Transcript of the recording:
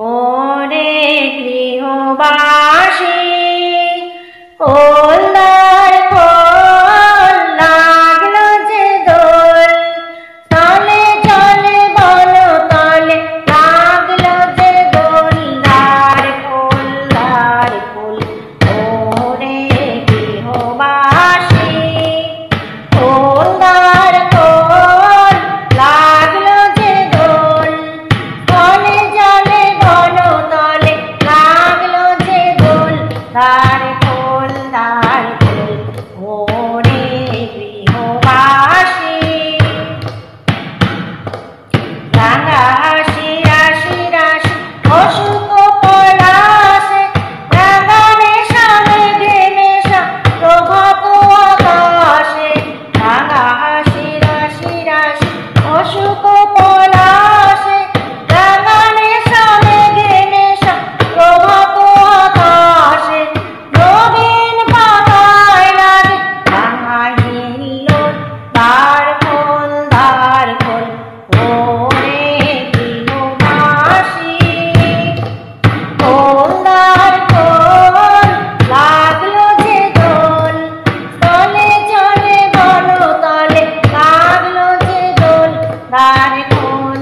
ওরে গৃহবাসী ওলার খোল লাগলো যে দোল তলে চলে বলো তলে লাগলো যে দোল দ্বার খোল ওরে গৃহবাসী ওলার খোল লাগলো যে দোল তলে চলে বলো তলে লাগলো যে দোল দ্বার খোল ওরে গৃহবাসী রাঙা হাসি রাশি রাশি অসুখ পলাশে রাঙা নেশা মেঘে নেশা প্রভাত আকাশে রাঙা হাসি রাশি রাশি অসুখ পলাশে রাঙা নেশা মেঘে নেশা প্রভাত আকাশে নবীন পাতায় লাগে রাঙা হিল্লোল দ্বার খোল ওরে গৃহবাসী দ্বার খোল লাগলো যে দোল তলে চলে বলো তলে লাগলো যে দোল দ্বার খোল